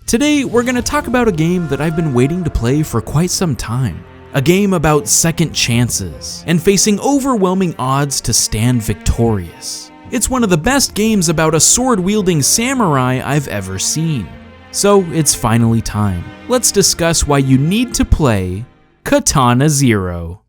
Today, we're going to talk about a game that I've been waiting to play for quite some time. A game about second chances and facing overwhelming odds to stand victorious. It's one of the best games about a sword-wielding samurai I've ever seen. So it's finally time. Let's discuss why you need to play Katana Zero.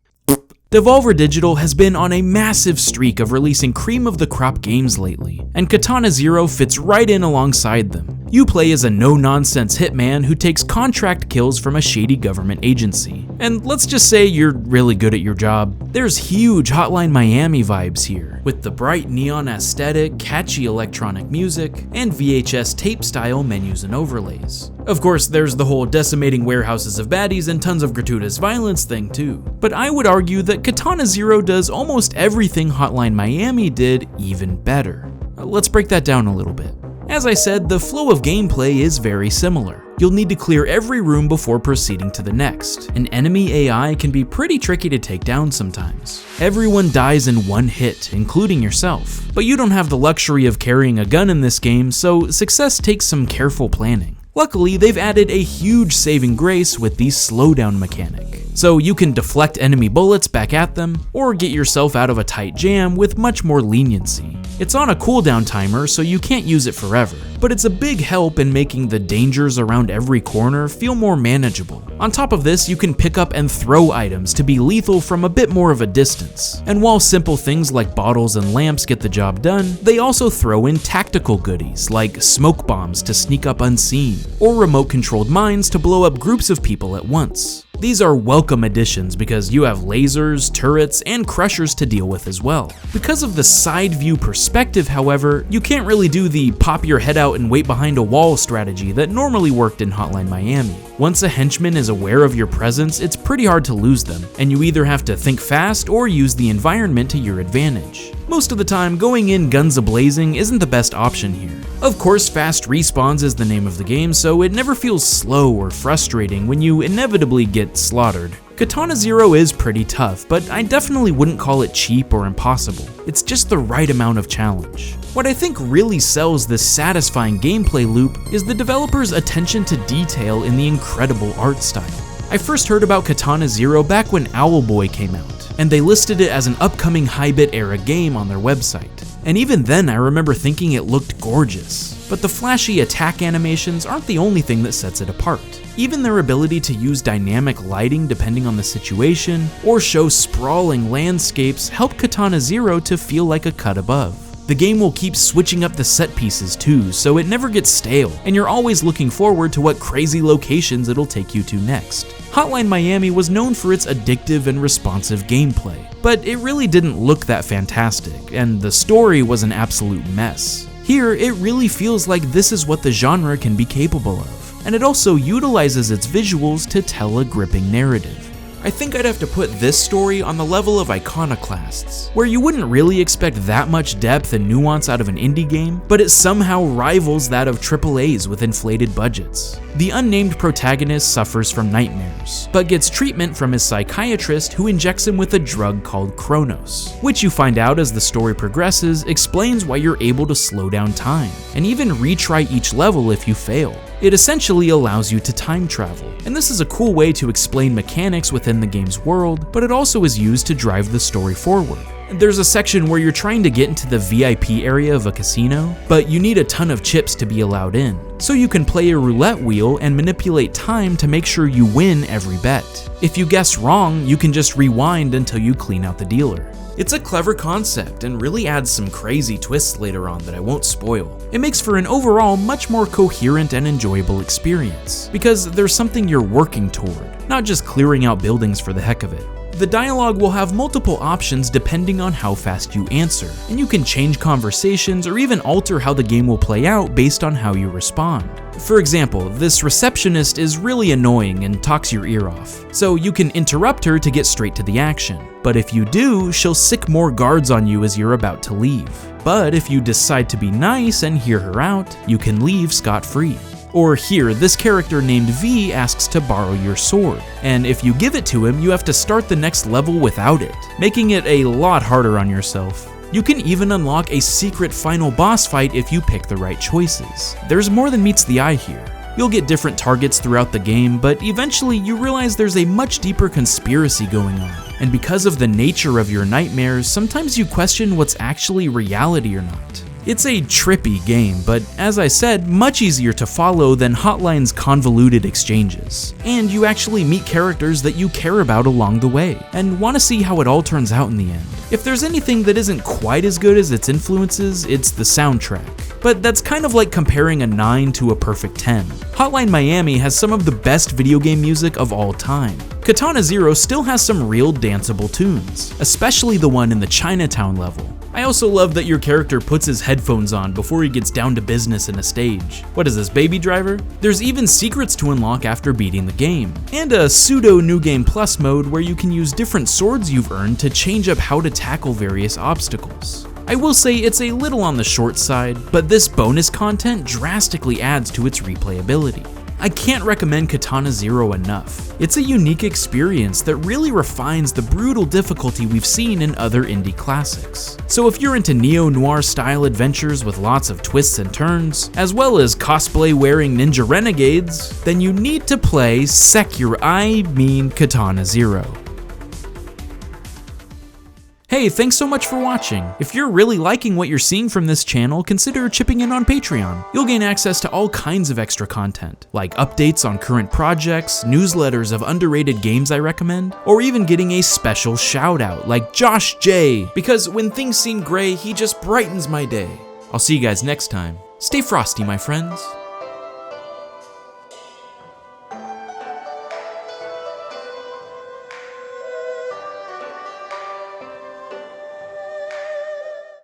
Devolver Digital has been on a massive streak of releasing cream-of-the-crop games lately, and Katana Zero fits right in alongside them. You play as a no-nonsense hitman who takes contract kills from a shady government agency. And let's just say you're really good at your job. There's huge Hotline Miami vibes here, with the bright neon aesthetic, catchy electronic music, and VHS tape-style menus and overlays. Of course, there's the whole decimating warehouses of baddies and tons of gratuitous violence thing too. But I would argue that Katana Zero does almost everything Hotline Miami did even better. Let's break that down a little bit. As I said, the flow of gameplay is very similar. You'll need to clear every room before proceeding to the next. An enemy AI can be pretty tricky to take down sometimes. Everyone dies in one hit, including yourself. But you don't have the luxury of carrying a gun in this game, so success takes some careful planning. Luckily, they've added a huge saving grace with the slowdown mechanic. So you can deflect enemy bullets back at them, or get yourself out of a tight jam with much more leniency. It's on a cooldown timer, so you can't use it forever, but it's a big help in making the dangers around every corner feel more manageable. On top of this, you can pick up and throw items to be lethal from a bit more of a distance. And while simple things like bottles and lamps get the job done, they also throw in tactical goodies like smoke bombs to sneak up unseen, or remote-controlled mines to blow up groups of people at once. These are welcome additions because you have lasers, turrets, and crushers to deal with as well. Because of the side view perspective, however, you can't really do the pop your head out and wait behind a wall strategy that normally worked in Hotline Miami. Once a henchman is aware of your presence, it's pretty hard to lose them, and you either have to think fast or use the environment to your advantage. Most of the time, going in guns a-blazing isn't the best option here. Of course, fast respawns is the name of the game, so it never feels slow or frustrating when you inevitably get slaughtered. Katana Zero is pretty tough, but I definitely wouldn't call it cheap or impossible. It's just the right amount of challenge. What I think really sells this satisfying gameplay loop is the developer's attention to detail in the incredible art style. I first heard about Katana Zero back when Owlboy came out, and they listed it as an upcoming high-bit era game on their website. And even then I remember thinking it looked gorgeous. But the flashy attack animations aren't the only thing that sets it apart. Even their ability to use dynamic lighting depending on the situation, or show sprawling landscapes help Katana Zero to feel like a cut above. The game will keep switching up the set pieces too, so it never gets stale, and you're always looking forward to what crazy locations it'll take you to next. Hotline Miami was known for its addictive and responsive gameplay, but it really didn't look that fantastic, and the story was an absolute mess. Here, it really feels like this is what the genre can be capable of, and it also utilizes its visuals to tell a gripping narrative. I think I'd have to put this story on the level of Iconoclasts, where you wouldn't really expect that much depth and nuance out of an indie game, but it somehow rivals that of AAAs with inflated budgets. The unnamed protagonist suffers from nightmares, but gets treatment from his psychiatrist who injects him with a drug called Chronos, which you find out as the story progresses explains why you're able to slow down time, and even retry each level if you fail. It essentially allows you to time travel, and this is a cool way to explain mechanics within the game's world, but it also is used to drive the story forward. There's a section where you're trying to get into the VIP area of a casino, but you need a ton of chips to be allowed in. So you can play a roulette wheel and manipulate time to make sure you win every bet. If you guess wrong, you can just rewind until you clean out the dealer. It's a clever concept and really adds some crazy twists later on that I won't spoil. It makes for an overall much more coherent and enjoyable experience, because there's something you're working toward, not just clearing out buildings for the heck of it. The dialogue will have multiple options depending on how fast you answer, and you can change conversations or even alter how the game will play out based on how you respond. For example, this receptionist is really annoying and talks your ear off, so you can interrupt her to get straight to the action. But if you do, she'll sick more guards on you as you're about to leave. But if you decide to be nice and hear her out, you can leave scot-free. Or here, this character named V asks to borrow your sword, and if you give it to him, you have to start the next level without it, making it a lot harder on yourself. You can even unlock a secret final boss fight if you pick the right choices. There's more than meets the eye here. You'll get different targets throughout the game, but eventually you realize there's a much deeper conspiracy going on. And because of the nature of your nightmares, sometimes you question what's actually reality or not. It's a trippy game, but as I said, much easier to follow than Hotline's convoluted exchanges. And you actually meet characters that you care about along the way, and want to see how it all turns out in the end. If there's anything that isn't quite as good as its influences, it's the soundtrack. But that's kind of like comparing a 9 to a perfect 10. Hotline Miami has some of the best video game music of all time. Katana Zero still has some real danceable tunes, especially the one in the Chinatown level. I also love that your character puts his headphones on before he gets down to business in a stage. What is this, Baby Driver? There's even secrets to unlock after beating the game, and a pseudo New Game Plus mode where you can use different swords you've earned to change up how to tackle various obstacles. I will say it's a little on the short side, but this bonus content drastically adds to its replayability. I can't recommend Katana Zero enough. It's a unique experience that really refines the brutal difficulty we've seen in other indie classics. So if you're into neo-noir style adventures with lots of twists and turns, as well as cosplay-wearing ninja renegades, then you need to play Katana Zero. Hey, thanks so much for watching. If you're really liking what you're seeing from this channel, consider chipping in on Patreon. You'll gain access to all kinds of extra content, like updates on current projects, newsletters of underrated games I recommend, or even getting a special shout out like Josh J, because when things seem gray, he just brightens my day. I'll see you guys next time. Stay frosty, my friends.